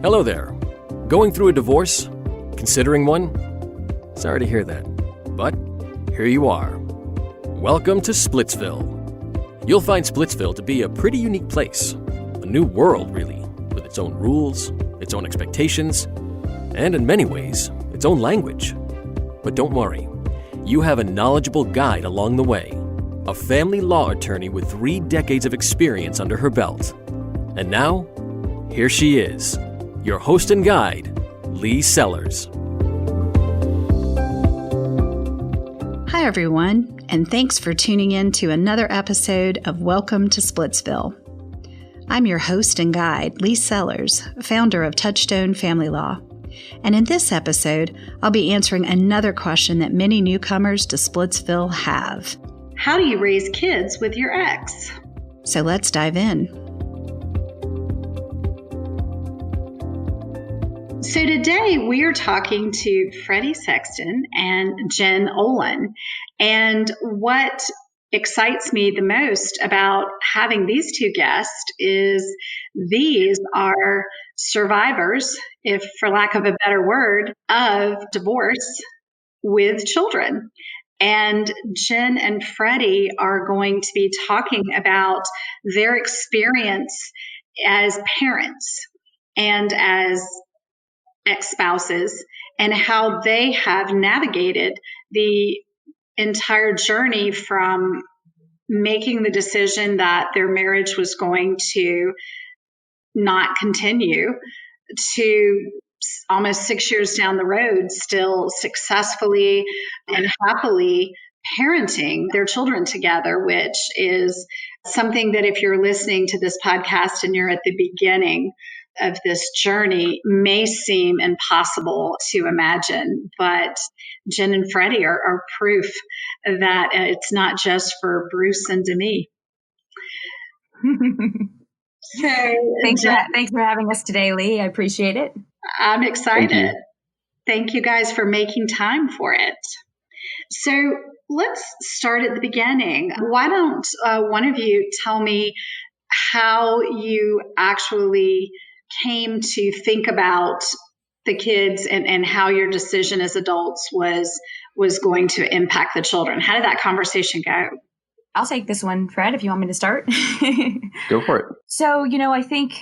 Hello there. Going through a divorce? Considering one? Sorry to hear that, but here you are. Welcome to Splitsville. You'll find Splitsville to be a pretty unique place. A new world, really, with its own rules, its own expectations, and in many ways, its own language. But don't worry, you have a knowledgeable guide along the way. A family law attorney with 3 decades of experience under her belt. And now, here she is, your host and guide, Leigh Sellers. Hi, everyone, and thanks for tuning in to another episode of Welcome to Splitsville. I'm your host and guide, Leigh Sellers, founder of Touchstone Family Law. And in this episode, I'll be answering another question that many newcomers to Splitsville have. How do you raise kids with your ex? So let's dive in. So today we are talking to Freddie Sexton and Jen Olin. And what excites me the most about having these two guests is these are survivors, if for lack of a better word, of divorce with children. And Jen and Freddie are going to be talking about their experience as parents and as ex-spouses and how they have navigated the entire journey from making the decision that their marriage was going to not continue to almost 6 years down the road, still successfully and happily parenting their children together, which is something that if you're listening to this podcast and you're at the beginning of this journey may seem impossible to imagine. But Jen and Freddie are proof that it's not just for Bruce and Demi. Thanks for having us today, Leigh. I appreciate it. I'm excited. Thank you guys for making time for it. So let's start at the beginning. Why don't one of you tell me how you actually came to think about the kids and how your decision as adults was going to impact the children? How did that conversation go? I'll take this one, Fred, if you want me to start. Go for it. So, I think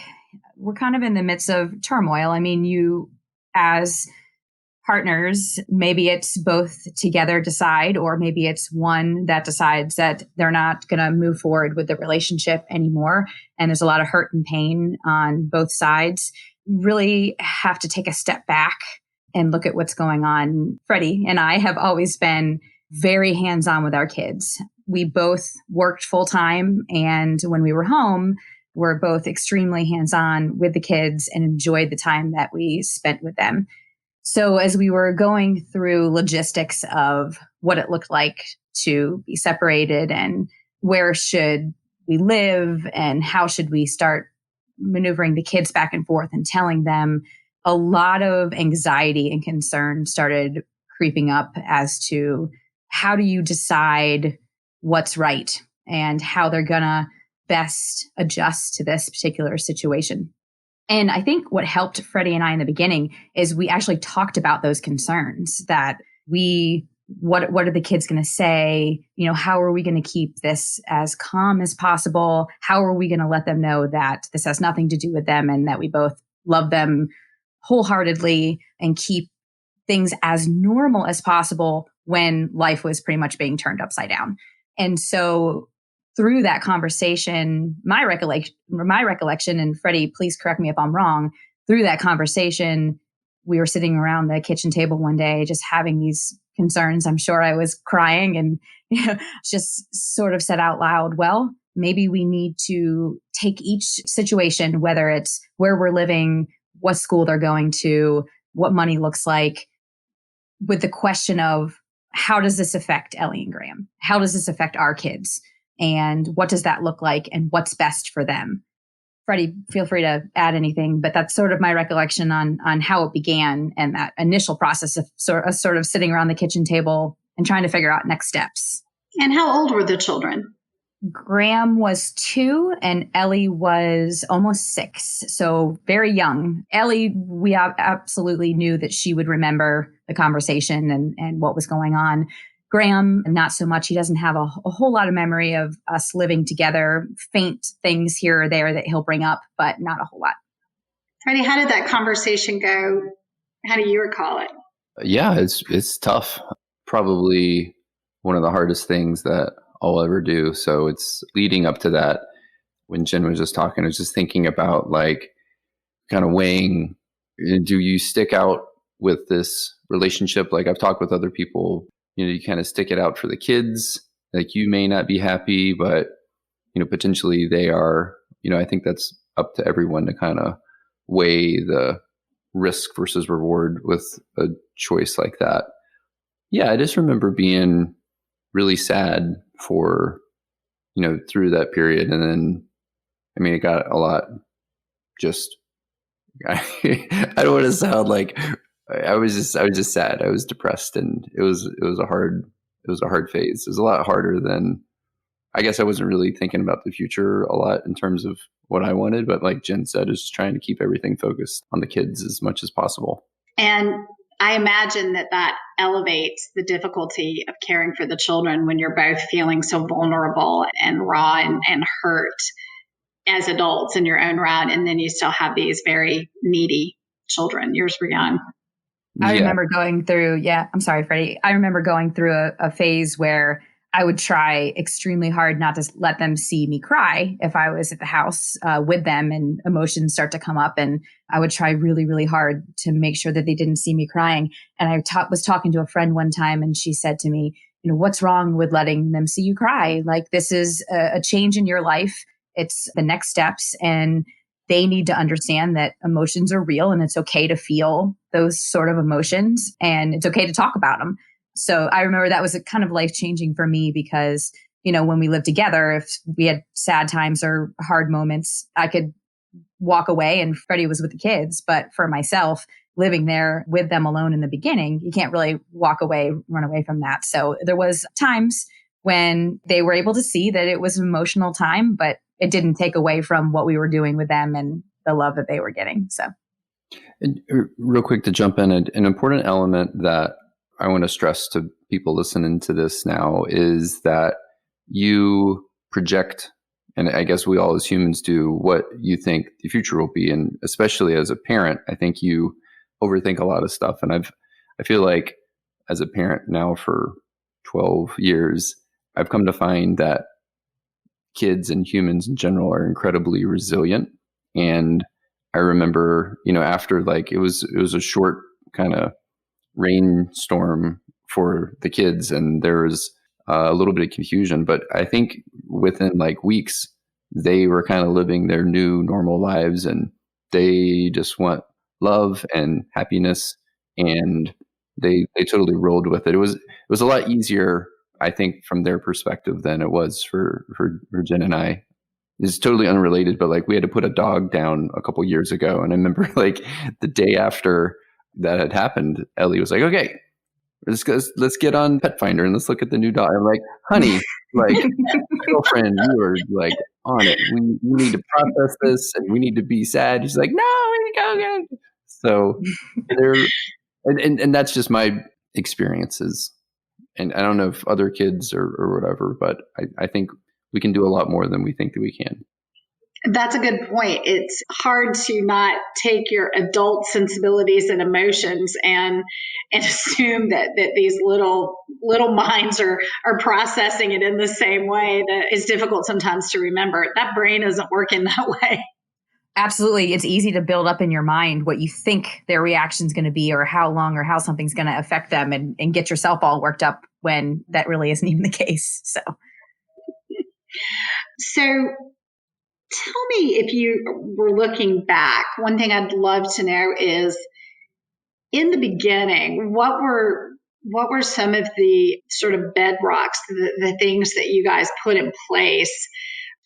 we're kind of in the midst of turmoil. I mean, you as partners, maybe it's both together decide, or maybe it's one that decides that they're not going to move forward with the relationship anymore. And there's a lot of hurt and pain on both sides. Really have to take a step back and look at what's going on. Freddie and I have always been very hands-on with our kids. We both worked full-time, and when we were home, we're both extremely hands-on with the kids and enjoyed the time that we spent with them. So as we were going through logistics of what it looked like to be separated and where should we live and how should we start maneuvering the kids back and forth and telling them, a lot of anxiety and concern started creeping up as to how do you decide what's right and how they're going to best adjust to this particular situation. And I think what helped Freddie and I in the beginning is we actually talked about those concerns that what are the kids going to say? How are we going to keep this as calm as possible? How are we going to let them know that this has nothing to do with them and that we both love them wholeheartedly and keep things as normal as possible when life was pretty much being turned upside down? And so through that conversation, my recollection, and Freddie, please correct me if I'm wrong, through that conversation, we were sitting around the kitchen table one day, just having these concerns. I'm sure I was crying and just sort of said out loud, well, maybe we need to take each situation, whether it's where we're living, what school they're going to, what money looks like, with the question of how does this affect Ellie and Graham? How does this affect our kids? And what does that look like and what's best for them? Freddie, feel free to add anything, but that's sort of my recollection on how it began and that initial process of sort of sitting around the kitchen table and trying to figure out next steps. And how old were the children? Graham was 2 and Ellie was almost 6. So very young. Ellie, we absolutely knew that she would remember the conversation and what was going on. Graham, not so much. He doesn't have a whole lot of memory of us living together, faint things here or there that he'll bring up, but not a whole lot. Freddie, how did that conversation go? How do you recall it? Yeah, it's tough. Probably one of the hardest things that I'll ever do. So it's leading up to that. When Jen was just talking, I was just thinking about like kind of weighing, do you stick out with this relationship? Like I've talked with other people, you kind of stick it out for the kids. Like you may not be happy, but potentially they are. I think that's up to everyone to kind of weigh the risk versus reward with a choice like that. Yeah, I just remember being really sad for, through that period. And then, it got a lot just, I don't want to sound like I was just sad. I was depressed, and it was a hard phase. It was a lot harder than, I guess I wasn't really thinking about the future a lot in terms of what I wanted, but like Jen said, is just trying to keep everything focused on the kids as much as possible. And I imagine that elevates the difficulty of caring for the children when you're both feeling so vulnerable and raw and hurt as adults in your own right. And then you still have these very needy children. Yours were young. I remember going through, I'm sorry, Freddie. I remember going through a phase where I would try extremely hard not to let them see me cry if I was at the house with them and emotions start to come up. And I would try really, really hard to make sure that they didn't see me crying. And I was talking to a friend one time, and she said to me, what's wrong with letting them see you cry? Like, this is a change in your life. It's the next steps. And they need to understand that emotions are real, and it's okay to feel those sort of emotions, and it's okay to talk about them. So I remember that was a kind of life-changing for me because, when we lived together, if we had sad times or hard moments, I could walk away and Freddie was with the kids. But for myself, living there with them alone in the beginning, you can't really run away from that. So there was times when they were able to see that it was an emotional time, but it didn't take away from what we were doing with them and the love that they were getting. So, and real quick to jump in, an important element that I want to stress to people listening to this now is that you project, and I guess we all as humans do, what you think the future will be. And especially as a parent, I think you overthink a lot of stuff. And I feel like as a parent now for 12 years, I've come to find that kids and humans in general are incredibly resilient. And I remember, after like it was a short kind of rainstorm for the kids, and there was a little bit of confusion, but I think within like weeks they were kind of living their new normal lives, and they just want love and happiness, and they totally rolled with it. It was a lot easier, I think, from their perspective than it was for Jen and I. It's totally unrelated, but like we had to put a dog down a couple years ago, and I remember like the day after that had happened, Ellie was like, "Okay, let's get on Pet Finder and let's look at the new dog." I'm like, "Honey, like girlfriend, you are like on it. We need to process this, and we need to be sad." She's like, "No, we go again." So and that's just my experiences. And I don't know if other kids or whatever, but I think we can do a lot more than we think that we can. That's a good point. It's hard to not take your adult sensibilities and emotions and assume that these little minds are processing it in the same way. That is difficult sometimes to remember. That brain isn't working that way. Absolutely. It's easy to build up in your mind what you think their reaction is going to be, or how long, or how something's going to affect them, and get yourself all worked up when that really isn't even the case. So tell me, if you were looking back, one thing I'd love to know is, in the beginning, what were some of the sort of bedrocks, the things that you guys put in place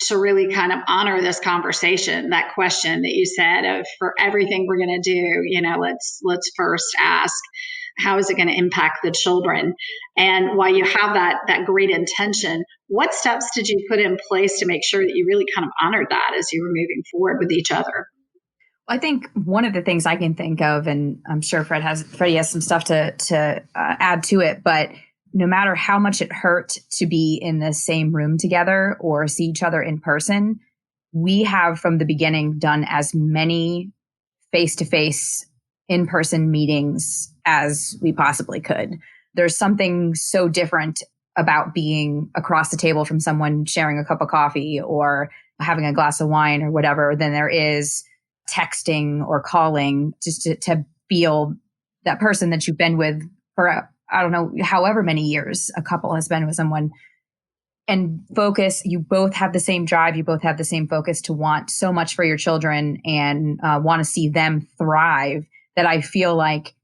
to really kind of honor this conversation, that question that you said of, for everything we're going to do, let's first ask how is it going to impact the children? And while you have that great intention, what steps did you put in place to make sure that you really kind of honored that as you were moving forward with each other? I think one of the things I can think of, and I'm sure Freddie has some stuff to add to it, but no matter how much it hurt to be in the same room together or see each other in person, we have from the beginning done as many face-to-face in-person meetings as we possibly could. There's something so different about being across the table from someone sharing a cup of coffee or having a glass of wine or whatever than there is texting or calling, just to feel that person that you've been with for, I don't know, however many years a couple has been with someone, and focus. You both have the same drive. You both have the same focus to want so much for your children and want to see them thrive, that I feel like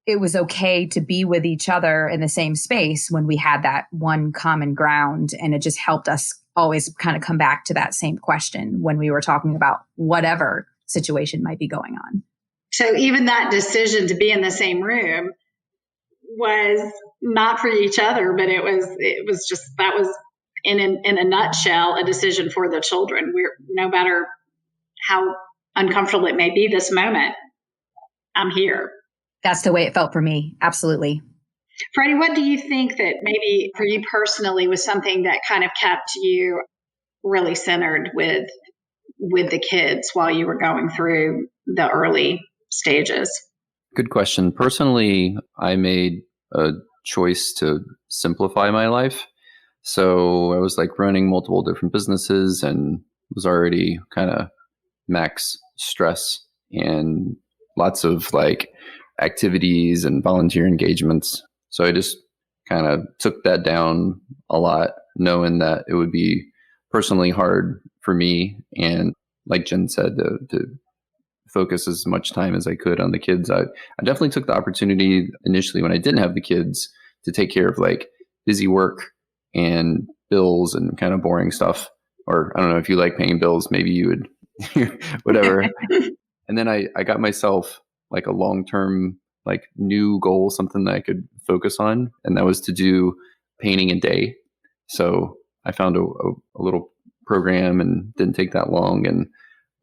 it was okay to be with each other in the same space when we had that one common ground. And it just helped us always kind of come back to that same question when we were talking about whatever situation might be going on. So even that decision to be in the same room was not for each other, but it was just, that was in a nutshell, a decision for the children. We're, no matter how uncomfortable it may be this moment, I'm here. That's the way it felt for me. Absolutely. Freddie, what do you think that maybe for you personally was something that kind of kept you really centered with the kids while you were going through the early stages? Good question. Personally, I made a choice to simplify my life. So I was like running multiple different businesses and was already kind of max stress and lots of like activities and volunteer engagements. So I just kind of took that down a lot, knowing that it would be personally hard for me. And like Jen said, to focus as much time as I could on the kids. I definitely took the opportunity initially when I didn't have the kids to take care of like busy work and bills and kind of boring stuff. Or I don't know if you like paying bills, maybe you would, whatever. And then I got myself like a long-term, like new goal, something that I could focus on. And that was to do painting a day. So I found a little program and didn't take that long. And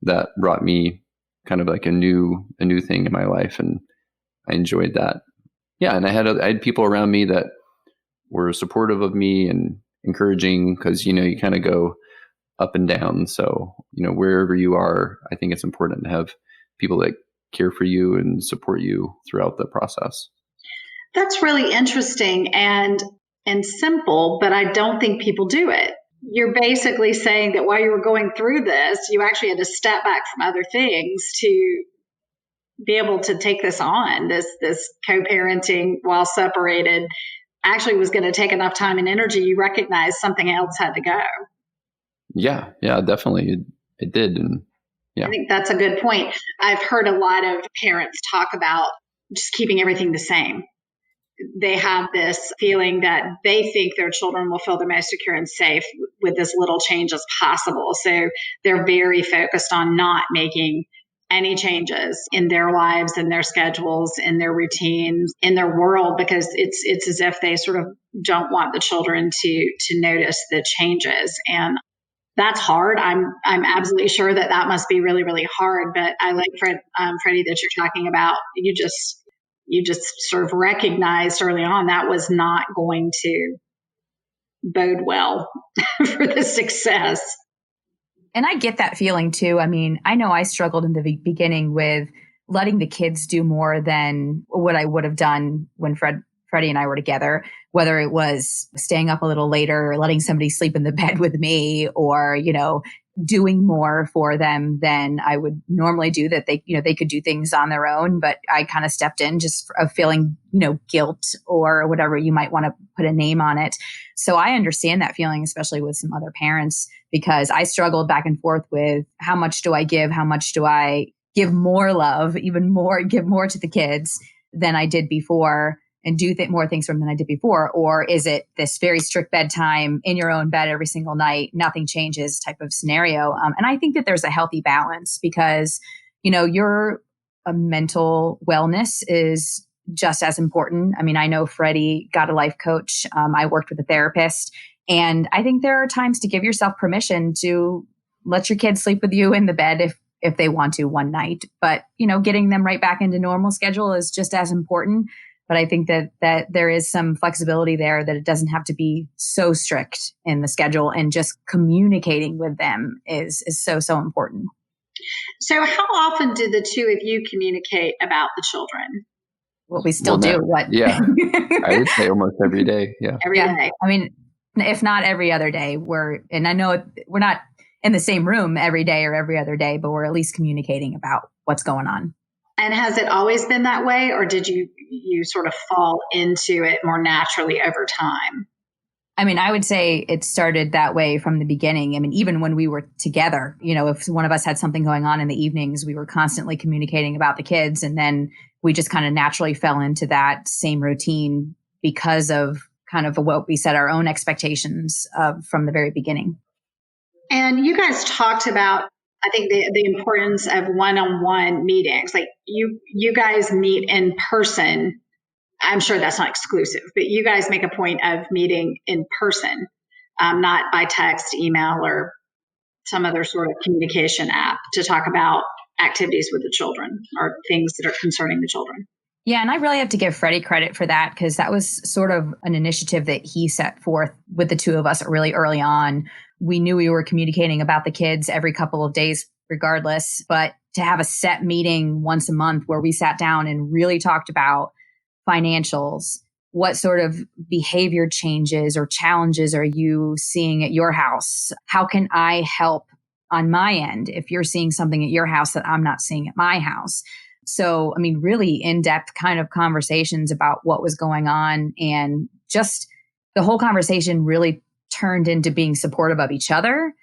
that brought me kind of like a new thing in my life. And I enjoyed that. Yeah. And I had people around me that were supportive of me and encouraging, because, you know, you kind of go up and down. So, you know, wherever you are, I think it's important to have people that care for you and support you throughout the process. That's really interesting and simple, but I don't think people do it. You're basically saying that while you were going through this, you actually had to step back from other things to be able to take this on. This co-parenting while separated actually was going to take enough time and energy. You recognized something else had to go. Yeah, definitely. It did. And yeah, I think that's a good point. I've heard a lot of parents talk about just keeping everything the same. They have this feeling that they think their children will feel the most secure and safe with as little change as possible. So they're very focused on not making any changes in their lives, in their schedules, in their routines, in their world, because it's as if they sort of don't want the children to notice the changes. And that's hard. I'm absolutely sure that must be really, really hard. But I like Freddie, that you're talking about. You just sort of recognized early on that was not going to bode well for the success. And I get that feeling too. I mean, I know I struggled in the beginning with letting the kids do more than what I would have done when Freddie and I were together, whether it was staying up a little later, or letting somebody sleep in the bed with me, or, you know, doing more for them than I would normally do, that they could do things on their own. But I kind of stepped in just of feeling, guilt or whatever you might want to put a name on it. So I understand that feeling, especially with some other parents, because I struggled back and forth with how much do I give? How much do I give more love, even more, give more to the kids than I did before, and do more things for them than I did before? Or is it this very strict bedtime in your own bed every single night, nothing changes type of scenario? And I think that there's a healthy balance, because, your mental wellness is just as important. I mean, I know Freddie got a life coach. I worked with a therapist. And I think there are times to give yourself permission to let your kids sleep with you in the bed if they want to one night. But, getting them right back into normal schedule is just as important. But I think that there is some flexibility there, that it doesn't have to be so strict in the schedule, and just communicating with them is so important. So how often do the two of you communicate about the children? Well, we still do. What? Yeah. I would say almost every day. Yeah. Every day. I mean, if not every other day, and I know we're not in the same room every day or every other day, but we're at least communicating about what's going on. And has it always been that way, or did you sort of fall into it more naturally over time? I mean, I would say it started that way from the beginning. I mean, even when we were together, if one of us had something going on in the evenings, we were constantly communicating about the kids. And then we just kind of naturally fell into that same routine because of kind of what we set our own expectations of from the very beginning. And you guys talked about, I think, the importance of one-on-one meetings. Like you guys meet in person. I'm sure that's not exclusive, but you guys make a point of meeting in person, not by text, email, or some other sort of communication app, to talk about activities with the children or things that are concerning the children. Yeah, and I really have to give Freddie credit for that, because that was sort of an initiative that he set forth with the two of us really early on. We knew we were communicating about the kids every couple of days regardless, but to have a set meeting once a month where we sat down and really talked about financials, what sort of behavior changes or challenges are you seeing at your house? How can I help on my end if you're seeing something at your house that I'm not seeing at my house? So, I mean, really in-depth kind of conversations about what was going on, and just the whole conversation really turned into being supportive of each other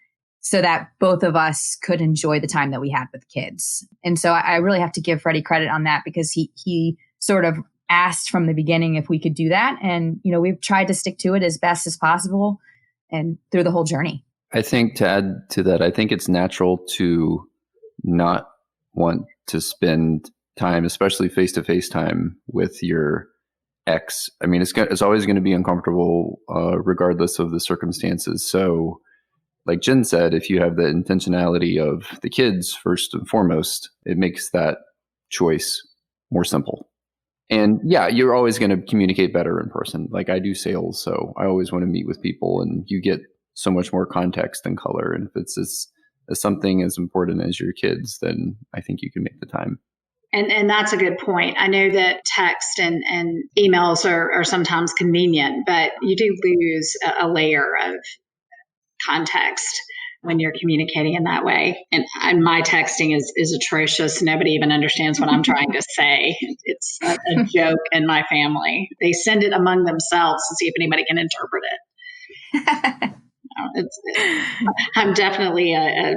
so that both of us could enjoy the time that we had with kids. And so I really have to give Freddie credit on that, because he sort of asked from the beginning if we could do that. And, we've tried to stick to it as best as possible and through the whole journey. I think, to add to that, I think it's natural to not want to spend time, especially face-to-face time, with your ex. I mean, it's always going to be uncomfortable, regardless of the circumstances. So, like Jen said, if you have the intentionality of the kids first and foremost, it makes that choice more simple. And yeah, you're always going to communicate better in person. Like, I do sales, so I always want to meet with people, and you get so much more context and color. And if it's something as important as your kids, then I think you can make the time. And that's a good point. I know that text and emails are sometimes convenient, but you do lose a layer of context when you're communicating in that way. And my texting is atrocious. Nobody even understands what I'm trying to say. It's a joke in my family. They send it among themselves to see if anybody can interpret it. I'm definitely a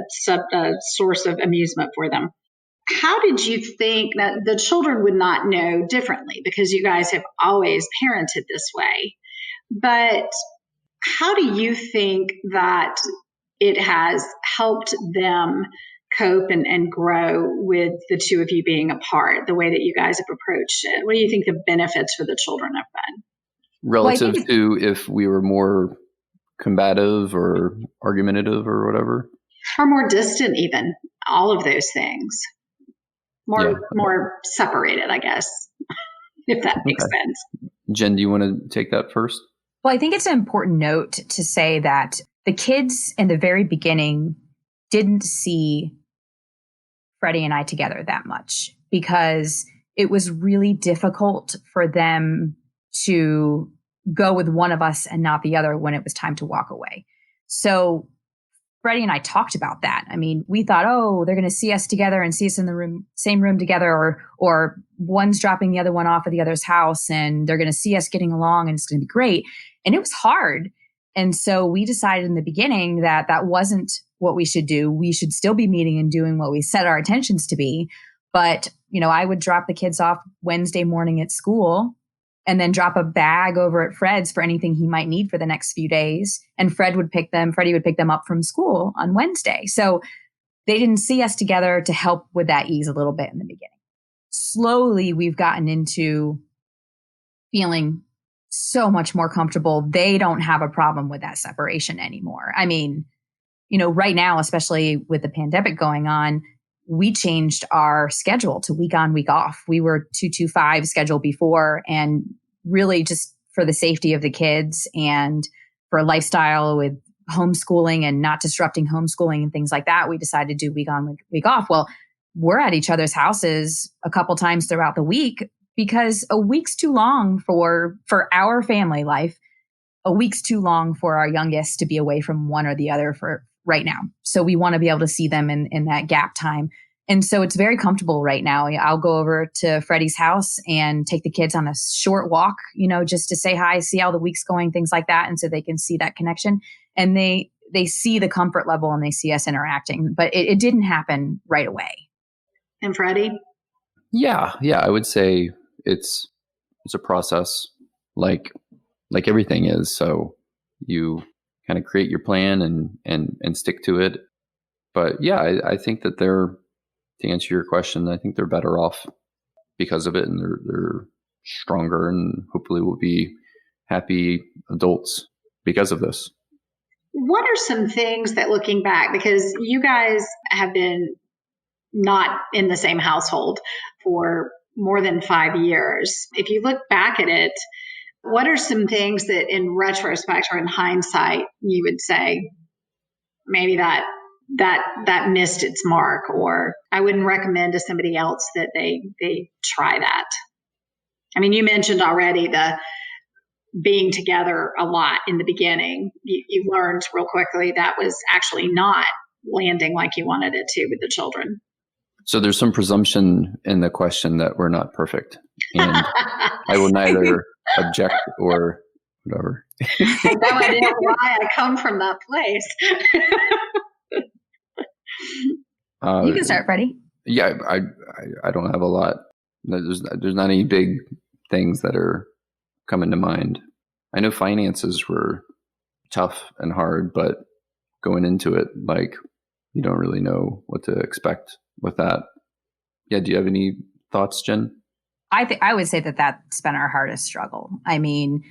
source of amusement for them. How did you think that the children would not know differently, because you guys have always parented this way? But how do you think that it has helped them cope and grow with the two of you being apart, the way that you guys have approached it? What do you think the benefits for the children have been? Relative to if we were more combative or argumentative or whatever? Or more distant even, all of those things. More separated, I guess, if that makes sense. Jen, do you want to take that first? Well, I think it's an important note to say that the kids in the very beginning didn't see Freddie and I together that much, because it was really difficult for them to go with one of us and not the other when it was time to walk away. So Freddie and I talked about that. I mean, we thought, they're going to see us together and see us in the same room together, or one's dropping the other one off at the other's house, and they're going to see us getting along, and it's going to be great. And it was hard. And so we decided in the beginning that wasn't what we should do. We should still be meeting and doing what we set our intentions to be. But, I would drop the kids off Wednesday morning at school, and then drop a bag over at Fred's for anything he might need for the next few days. And Freddie would pick them up from school on Wednesday. So they didn't see us together to help with that ease a little bit in the beginning. Slowly, we've gotten into feeling so much more comfortable. They don't have a problem with that separation anymore. I mean, right now, especially with the pandemic going on, we changed our schedule to week on, week off. We were 2-2-5 schedule before, and really just for the safety of the kids and for lifestyle with homeschooling and not disrupting homeschooling and things like that, we decided to do week on, week off. Well, we're at each other's houses a couple times throughout the week because a week's too long for our family life. A week's too long for our youngest to be away from one or the other for right now. So we want to be able to see them in that gap time. And so it's very comfortable right now. I'll go over to Freddie's house and take the kids on a short walk, just to say hi, see how the week's going, things like that. And so they can see that connection, and they see the comfort level and they see us interacting, but it didn't happen right away. And Freddie? Yeah. I would say it's a process like everything is. So you kind of create your plan and stick to it. But yeah, I think that to answer your question, I think they're better off because of it, and they're stronger, and hopefully will be happy adults because of this. What are some things that, looking back, because you guys have been not in the same household for more than 5 years. If you look back at it, what are some things that in retrospect or in hindsight you would say maybe that missed its mark, or I wouldn't recommend to somebody else that they try that? I mean, you mentioned already the being together a lot in the beginning. You learned real quickly that was actually not landing like you wanted it to with the children. So there's some presumption in the question that we're not perfect, and I will neither object or whatever. I have no idea why I come from that place. You can start, Freddie. Yeah, I don't have a lot. There's not any big things that are coming to mind. I know finances were tough and hard, but going into it, you don't really know what to expect with that. Yeah, do you have any thoughts, Jen? I would say that's been our hardest struggle. I mean,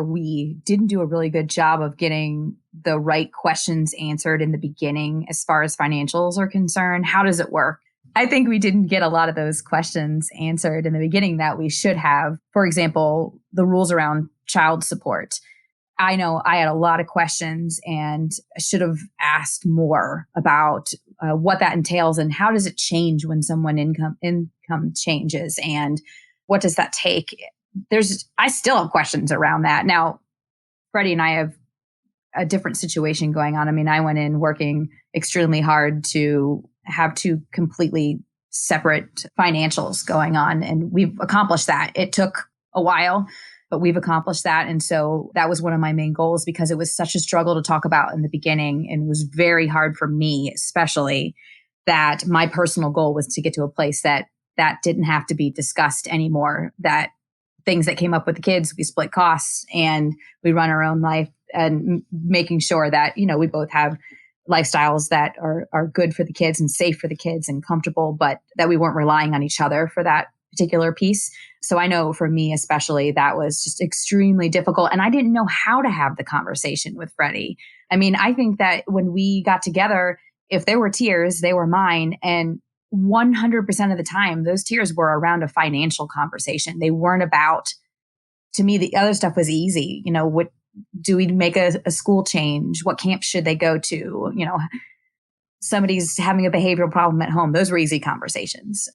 we didn't do a really good job of getting the right questions answered in the beginning as far as financials are concerned. How does it work? I think we didn't get a lot of those questions answered in the beginning that we should have. For example, the rules around child support. I know I had a lot of questions and I should have asked more about what that entails and how does it change when someone income changes and what does that take? I still have questions around that. Now, Freddie and I have a different situation going on. I mean, I went in working extremely hard to have two completely separate financials going on, and we've accomplished that. It took a while, but we've accomplished that. And so that was one of my main goals because it was such a struggle to talk about in the beginning. And it was very hard for me, especially, that my personal goal was to get to a place that didn't have to be discussed anymore, that things that came up with the kids, we split costs and we run our own life, and making sure that, we both have lifestyles that are good for the kids and safe for the kids and comfortable, but that we weren't relying on each other for that particular piece. So I know for me, especially, that was just extremely difficult. And I didn't know how to have the conversation with Freddie. I mean, I think that when we got together, if there were tears, they were mine. And 100% of the time, those tears were around a financial conversation. They weren't about, to me, the other stuff was easy. What do we make a school change? What camp should they go to? Somebody's having a behavioral problem at home. Those were easy conversations.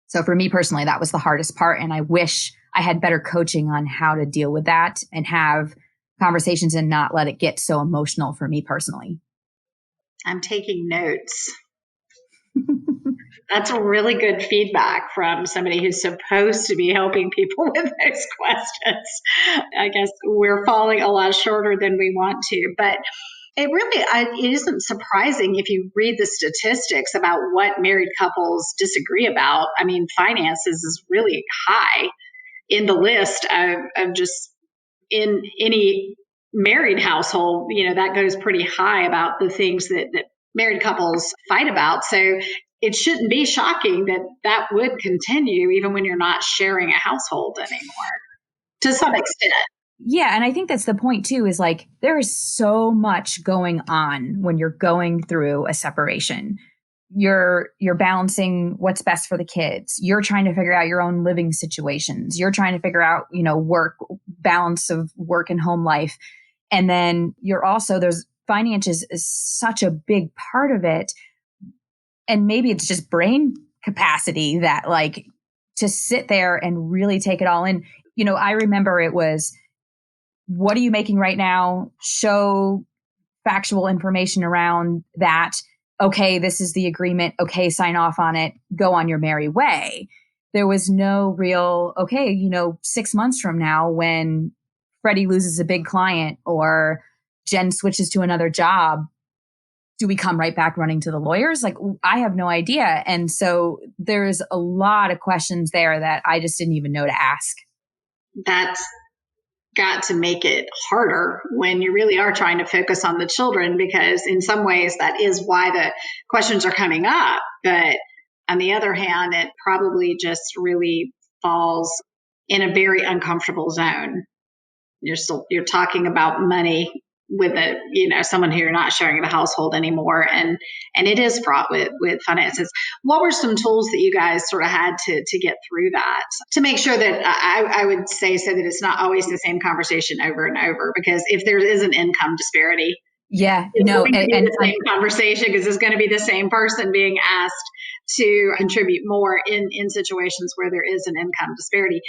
So for me personally, that was the hardest part. And I wish I had better coaching on how to deal with that and have conversations and not let it get so emotional for me personally. I'm taking notes. That's a really good feedback from somebody who's supposed to be helping people with those questions. I guess we're falling a lot shorter than we want to, but it isn't surprising if you read the statistics about what married couples disagree about. I mean, finances is really high in the list of just in any married household, that goes pretty high about the things that married couples fight about. So it shouldn't be shocking that that would continue even when you're not sharing a household anymore to some extent. Yeah. And I think that's the point too, is like, there is so much going on when you're going through a separation. You're balancing what's best for the kids. You're trying to figure out your own living situations. You're trying to figure out, balance of work and home life. And then there's finances is such a big part of it. And maybe it's just brain capacity that like to sit there and really take it all in. I remember it was, what are you making right now? Show factual information around that. Okay, this is the agreement. Okay, sign off on it. Go on your merry way. There was no real, 6 months from now when Freddie loses a big client or Jen switches to another job, do we come right back running to the lawyers? Like, I have no idea. And so there's a lot of questions there that I just didn't even know to ask. That's got to make it harder when you really are trying to focus on the children, because in some ways that is why the questions are coming up. But on the other hand, it probably just really falls in a very uncomfortable zone. You're talking about money with someone who you're not sharing the household anymore, and it is fraught with finances. What were some tools that you guys sort of had to get through that, to make sure that I would say so that it's not always the same conversation over and over? Because if there is an income disparity, the same conversation, because it's going to be the same person being asked to contribute more in situations where there is an income disparity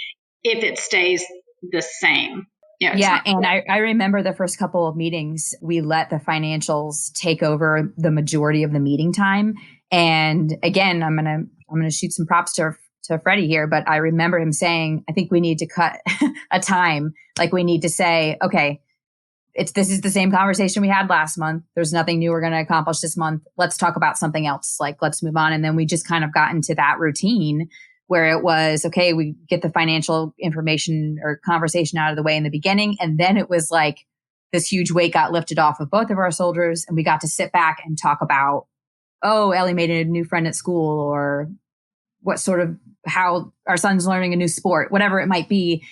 if it stays the same. Yeah. And I remember the first couple of meetings, we let the financials take over the majority of the meeting time. And again, I'm going to shoot some props to Freddie here, but I remember him saying, I think we need to cut a time. Like, we need to say, okay, this is the same conversation we had last month. There's nothing new we're going to accomplish this month. Let's talk about something else. Like, let's move on. And then we just kind of got into that routine where it was, okay, we get the financial information or conversation out of the way in the beginning. And then it was like this huge weight got lifted off of both of our shoulders. And we got to sit back and talk about, oh, Ellie made a new friend at school, or how our son's learning a new sport, whatever it might be.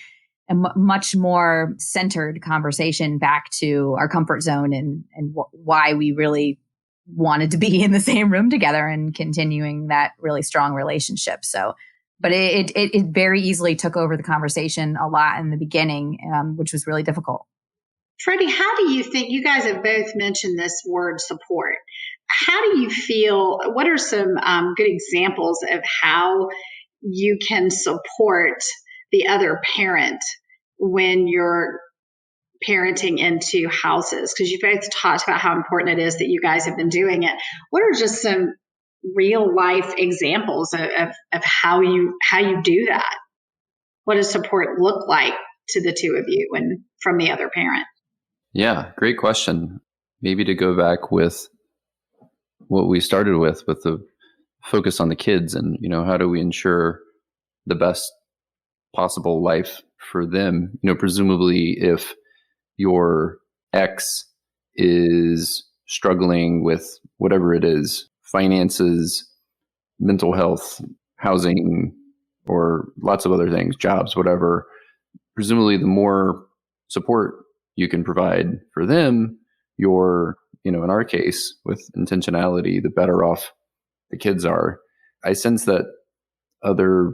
A much more centered conversation back to our comfort zone and why we really wanted to be in the same room together and continuing that really strong relationship. So, but it very easily took over the conversation a lot in the beginning, which was really difficult. Freddie, how do you think, you guys have both mentioned this word support. How do you feel, what are some good examples of how you can support the other parent when you're parenting into houses? Because you both talked about how important it is that you guys have been doing it. What are just some real life examples of how you do that? What does support look like to the two of you and from the other parent? Yeah, great question. Maybe to go back with what we started with the focus on the kids and, how do we ensure the best possible life for them? Presumably if your ex is struggling with whatever it is, finances, mental health, housing, or lots of other things, jobs, whatever, presumably the more support you can provide for them, in our case, with intentionality, the better off the kids are. I sense that other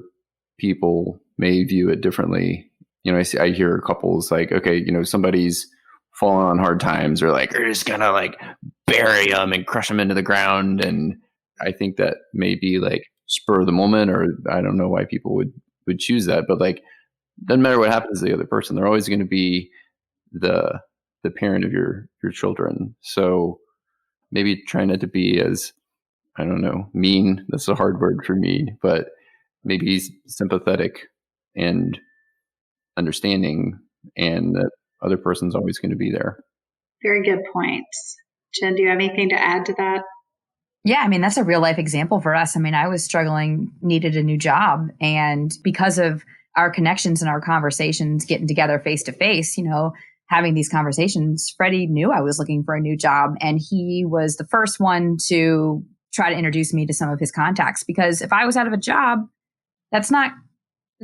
people may view it differently. I hear couples like, okay, somebody's fallen on hard times, or like, we're just gonna like bury them and crush them into the ground. And I think that may be like spur of the moment, or I don't know why people would choose that, but like, doesn't matter what happens to the other person, they're always going to be the parent of your children. So maybe try not to be as, I don't know, mean. That's a hard word for me, but maybe sympathetic and understanding, and that other person's always going to be there. Very good points. Jen, do you have anything to add to that? Yeah, that's a real life example for us. I was struggling, needed a new job. And because of our connections and our conversations, getting together face to face, having these conversations, Freddie knew I was looking for a new job. And he was the first one to try to introduce me to some of his contacts, because if I was out of a job, it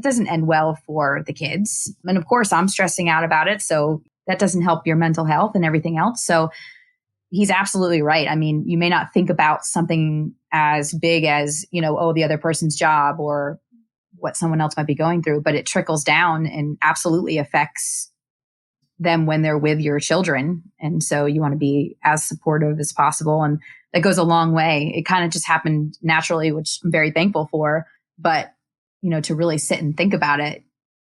doesn't end well for the kids. And of course, I'm stressing out about it. So that doesn't help your mental health and everything else. So he's absolutely right. I mean, you may not think about something as big as, the other person's job or what someone else might be going through, but it trickles down and absolutely affects them when they're with your children. And so you want to be as supportive as possible. And that goes a long way. It kind of just happened naturally, which I'm very thankful for. But, to really sit and think about it,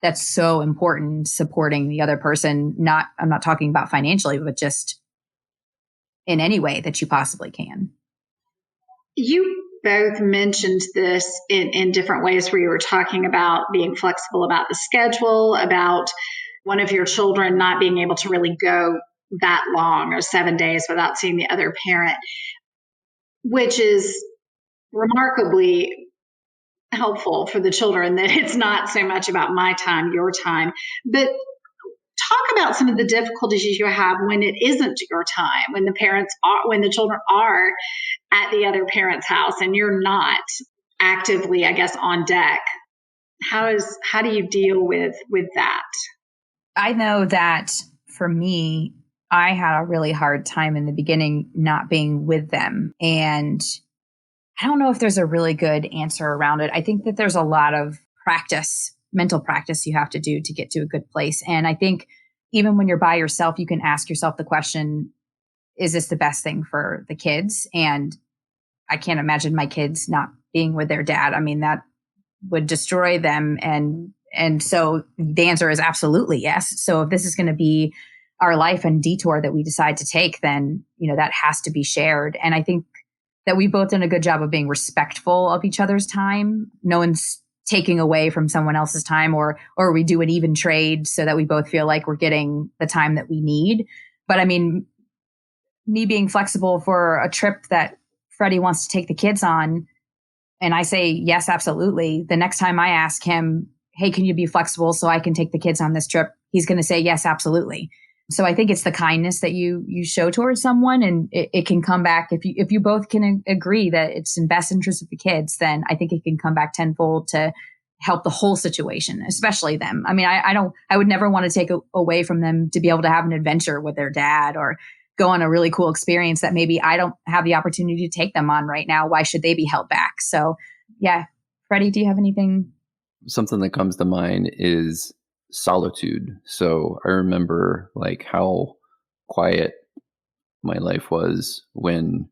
that's so important, supporting the other person. I'm not talking about financially, but just in any way that you possibly can. You both mentioned this in different ways, where you were talking about being flexible about the schedule, about one of your children not being able to really go that long or 7 days without seeing the other parent, which is remarkably helpful for the children, that it's not so much about my time, your time. But talk about some of the difficulties you have when it isn't your time, when the children are at the other parent's house and you're not actively, I guess, on deck. How do you deal with that? I know that for me, I had a really hard time in the beginning not being with them. And I don't know if there's a really good answer around it. I think that there's a lot of mental practice you have to do to get to a good place. And I think even when you're by yourself, you can ask yourself the question, is this the best thing for the kids? And I can't imagine my kids not being with their dad. I mean, that would destroy them. And so the answer is absolutely yes. So if this is going to be our life and detour that we decide to take, then, that has to be shared. And I think that we've both done a good job of being respectful of each other's time. No one's taking away from someone else's time, or we do an even trade so that we both feel like we're getting the time that we need. But I mean, me being flexible for a trip that Freddie wants to take the kids on, and I say, yes, absolutely. The next time I ask him, hey, can you be flexible so I can take the kids on this trip? He's going to say, yes, absolutely. So I think it's the kindness that you show towards someone, and it can come back if you both can agree that it's in best interest of the kids, then I think it can come back tenfold to help the whole situation, especially them. I mean, I would never want to take away from them to be able to have an adventure with their dad or go on a really cool experience that maybe I don't have the opportunity to take them on right now. Why should they be held back? So yeah. Freddie, do you have anything? Something that comes to mind is solitude. So I remember how quiet my life was when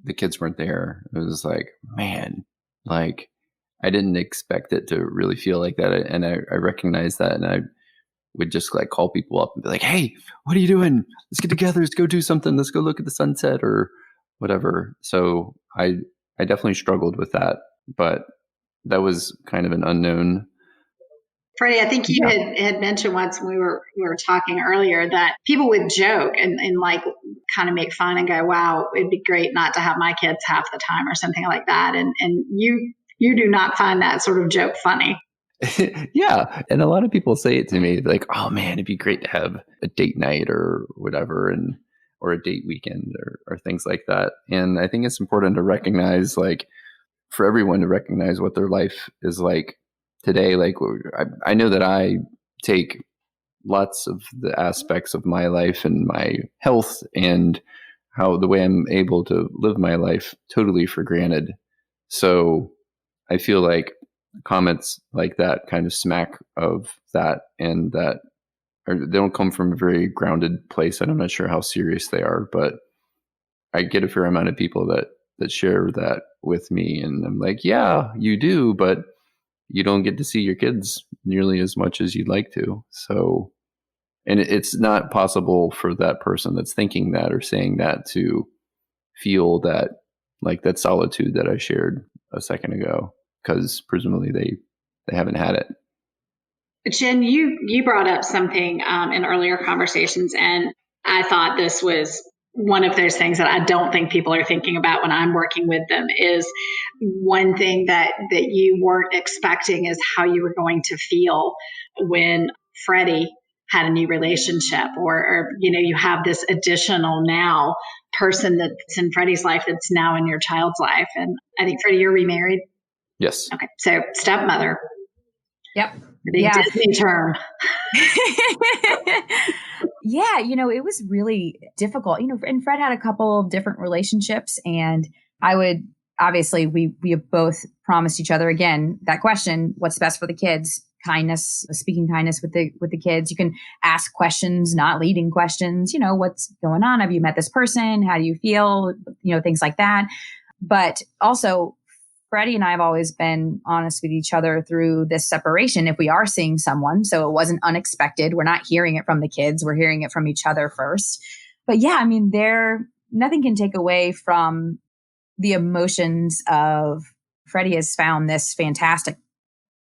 the kids weren't there. It was man, I didn't expect it to really feel like that. And I recognized that, and I would just call people up and be like, hey, what are you doing? Let's get together. Let's go do something. Let's go look at the sunset or whatever. So I definitely struggled with that, but that was kind of an unknown. Freddie, I think you had mentioned once when we were talking earlier that people would joke and kind of make fun and go, wow, it'd be great not to have my kids half the time or something like that. And you do not find that sort of joke funny. Yeah. And a lot of people say it to me oh man, it'd be great to have a date night or whatever, or a date weekend or things like that. And I think it's important to recognize, for everyone to recognize what their life is like today. I know that I take lots of the aspects of my life and my health and how the way I'm able to live my life totally for granted. So I feel like comments like that kind of smack of that, and that they don't come from a very grounded place. And I'm not sure how serious they are, but I get a fair amount of people that share that with me. And I'm like, yeah, you do, but you don't get to see your kids nearly as much as you'd like to. So, and it's not possible for that person that's thinking that or saying that to feel that that solitude that I shared a second ago, because presumably they haven't had it. Jen, you brought up something in earlier conversations, and I thought this was one of those things that I don't think people are thinking about when I'm working with them. Is one thing that you weren't expecting is how you were going to feel when Freddie had a new relationship, or you have this additional now person that's in Freddie's life that's now in your child's life. And I think, Freddie, you're remarried? Yes. Okay. So stepmother. Yep. The Disney term. Yeah, it was really difficult. And Fred had a couple of different relationships, and obviously we have both promised each other, again, that question, what's best for the kids? Kindness, speaking kindness with the kids. You can ask questions, not leading questions, what's going on? Have you met this person? How do you feel? Things like that. But also, Freddie and I have always been honest with each other through this separation if we are seeing someone. So it wasn't unexpected. We're not hearing it from the kids. We're hearing it from each other first. But yeah, nothing can take away from the emotions of Freddie has found this fantastic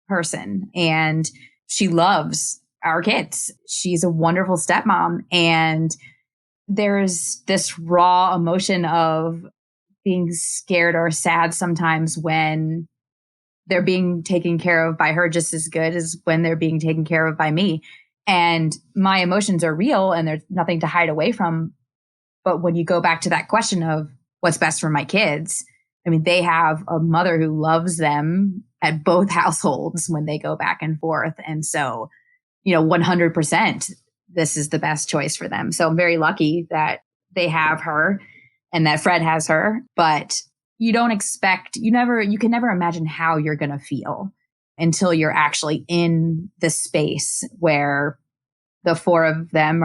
person, and she loves our kids. She's a wonderful stepmom. And there's this raw emotion of being scared or sad sometimes when they're being taken care of by her just as good as when they're being taken care of by me. And my emotions are real and there's nothing to hide away from. But when you go back to that question of what's best for my kids, they have a mother who loves them at both households when they go back and forth. And so, 100%, this is the best choice for them. So I'm very lucky that they have her and that Fred has her, but you can never imagine how you're going to feel until you're actually in the space where the four of them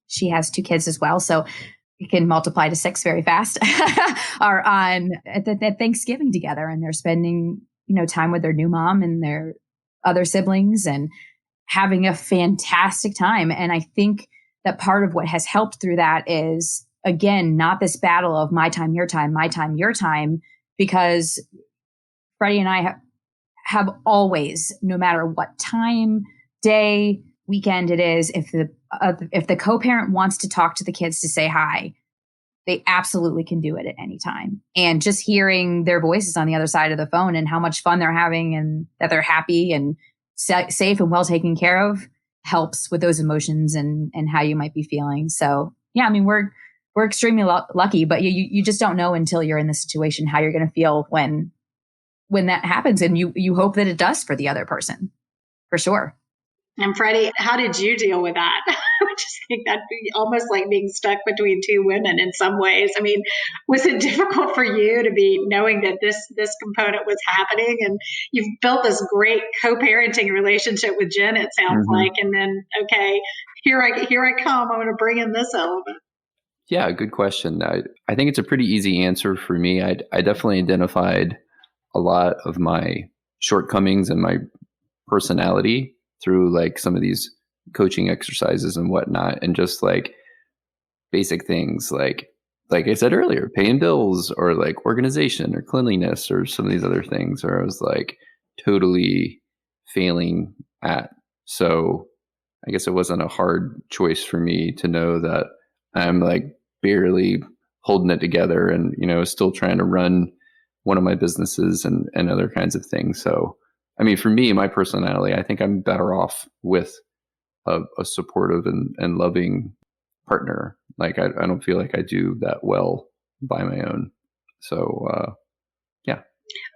she has 2 kids as well. So you can multiply to 6 very fast, are on at Thanksgiving together, and they're spending, time with their new mom and their other siblings and having a fantastic time. And I think that part of what has helped through that is, again, not this battle of my time, your time, my time, your time, because Freddie and I have always, no matter what time, day, weekend it is, if the co-parent wants to talk to the kids to say hi, they absolutely can do it at any time. And just hearing their voices on the other side of the phone and how much fun they're having and that they're happy and safe and well taken care of helps with those emotions and how you might be feeling. So yeah, we're extremely lucky, but you just don't know until you're in the situation how you're going to feel when that happens. And you hope that it does for the other person, for sure. And Freddie, how did you deal with that? I just think that'd be almost like being stuck between 2 women in some ways. Was it difficult for you to be knowing that this component was happening, and you've built this great co-parenting relationship with Jen, it sounds like, and then, okay, here I come, I'm going to bring in this element. Yeah, good question. I think it's a pretty easy answer for me. I definitely identified a lot of my shortcomings and my personality through some of these coaching exercises and whatnot, and just basic things like I said earlier, paying bills or organization or cleanliness or some of these other things where I was totally failing at. So I guess it wasn't a hard choice for me to know that I'm barely holding it together and, still trying to run one of my businesses and other kinds of things. So, for me, my personality, I think I'm better off with a supportive and loving partner. I don't feel like I do that well by my own. So, yeah.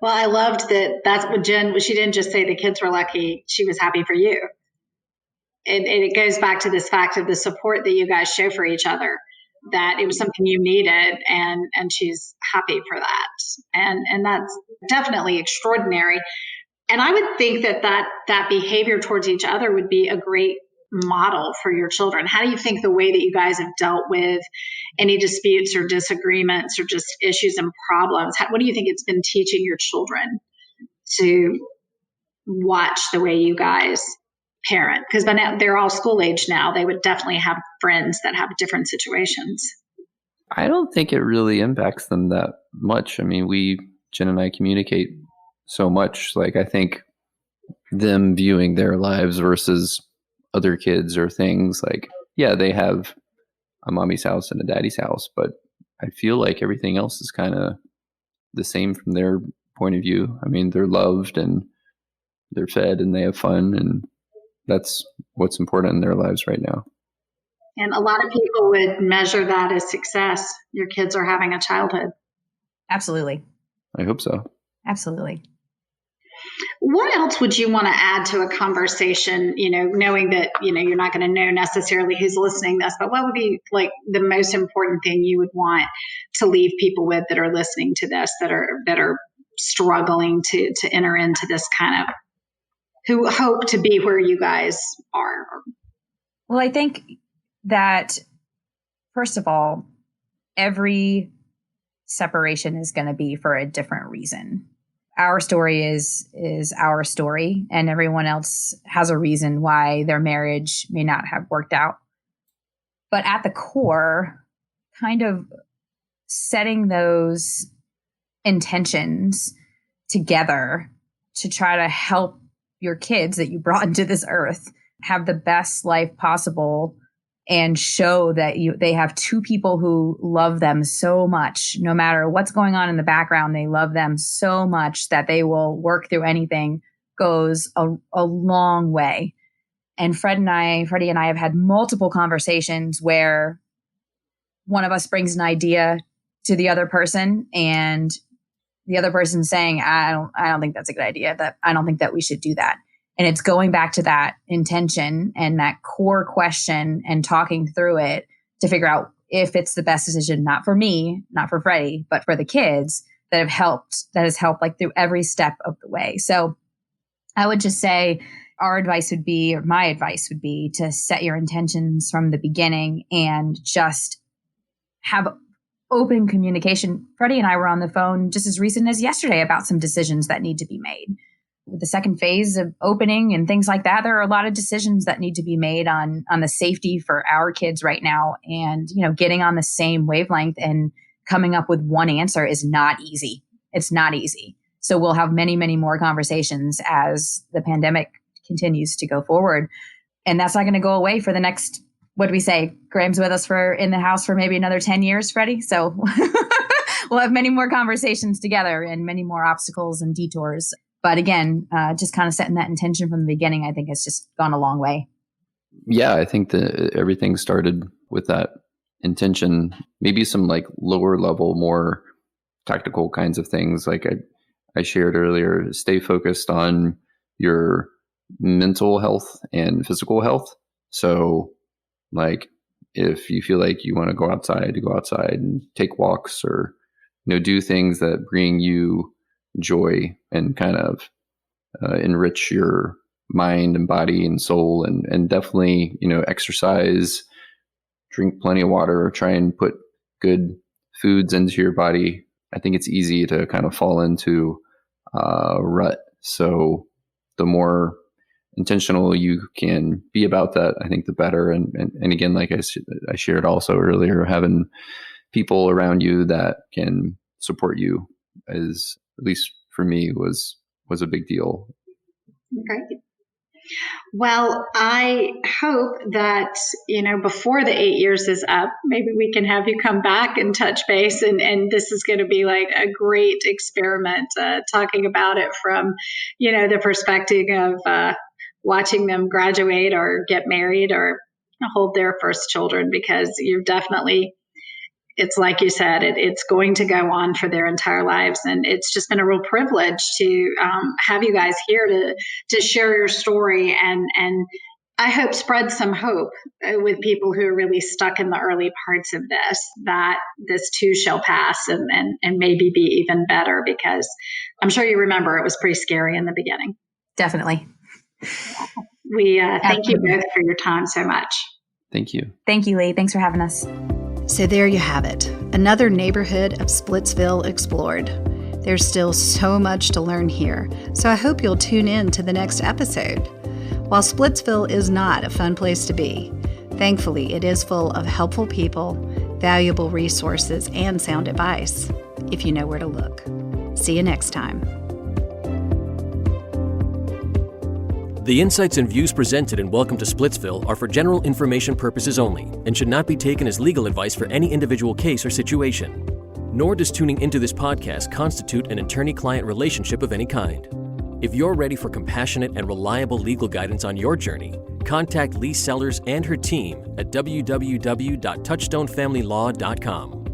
Well, I loved that. That's what Jen, she didn't just say the kids were lucky. She was happy for you. And it goes back to this fact of the support that you guys show for each other, that it was something you needed, and she's happy for that. And that's definitely extraordinary. And I would think that behavior towards each other would be a great model for your children. How do you think the way that you guys have dealt with any disputes or disagreements or just issues and problems, what do you think it's been teaching your children to watch the way you guys parent? Because by now they're all school age now. They would definitely have friends that have different situations. I don't think it really impacts them that much. Jen and I communicate so much. I think them viewing their lives versus other kids or things they have a mommy's house and a daddy's house, but I feel like everything else is kind of the same from their point of view. They're loved and they're fed and they have fun, and that's what's important in their lives right now. And a lot of people would measure that as success. Your kids are having a childhood. Absolutely. I hope so. Absolutely. What else would you want to add to a conversation, knowing that, you're not going to know necessarily who's listening to this, but what would be like the most important thing you would want to leave people with that are listening to this, that are struggling to enter into this kind of, who hope to be where you guys are? Well, I think that, first of all, every separation is going to be for a different reason. Our story is our story, and everyone else has a reason why their marriage may not have worked out. But at the core, kind of setting those intentions together to try to help your kids that you brought into this earth have the best life possible, and show that they have two people who love them so much, no matter what's going on in the background. They love them so much that they will work through anything, goes a long way. And Freddie and I have had multiple conversations where one of us brings an idea to the other person, and the other person saying, I don't think that's a good idea. That I don't think that we should do that. And it's going back to that intention and that core question and talking through it to figure out if it's the best decision, not for me, not for Freddie, but for the kids that has helped like through every step of the way. So I would just say my advice would be to set your intentions from the beginning and just have open communication. Freddie and I were on the phone just as recent as yesterday about some decisions that need to be made. With the second phase of opening and things like that, there are a lot of decisions that need to be made on the safety for our kids right now. And, getting on the same wavelength and coming up with one answer is not easy. It's not easy. So we'll have many, many more conversations as the pandemic continues to go forward. And that's not going to go away for the next, what do we say? Graham's with us in the house for maybe another 10 years, Freddie. So we'll have many more conversations together and many more obstacles and detours. But again, just kind of setting that intention from the beginning, I think has just gone a long way. Yeah, I think that everything started with that intention, maybe some like lower level, more tactical kinds of things. Like I shared earlier, stay focused on your mental health and physical health. So like if you feel like you want to go outside and take walks or, do things that bring you joy and kind of enrich your mind and body and soul, and definitely, exercise, drink plenty of water, try and put good foods into your body. I think it's easy to kind of fall into a rut. So the more intentional you can be about that, I think the better. And again, like I shared also earlier, having people around you that can support you is, at least for me, was a big deal. Okay. Well, I hope that, before the 8 years is up, maybe we can have you come back and touch base. And this is going to be like a great experiment, talking about it from, the perspective of watching them graduate or get married or hold their first children, because you're definitely, it's like you said, it's going to go on for their entire lives. And it's just been a real privilege to have you guys here to share your story and I hope spread some hope with people who are really stuck in the early parts of this, that this too shall pass and maybe be even better, because I'm sure you remember it was pretty scary in the beginning. Definitely. We thank you both for your time so much. Thank you. Thank you, Leigh. Thanks for having us. So there you have it, another neighborhood of Splitsville explored. There's still so much to learn here, so I hope you'll tune in to the next episode. While Splitsville is not a fun place to be, thankfully it is full of helpful people, valuable resources, and sound advice, if you know where to look. See you next time. The insights and views presented in Welcome to Splitsville are for general information purposes only and should not be taken as legal advice for any individual case or situation. Nor does tuning into this podcast constitute an attorney-client relationship of any kind. If you're ready for compassionate and reliable legal guidance on your journey, contact Leigh Sellers and her team at www.touchstonefamilylaw.com.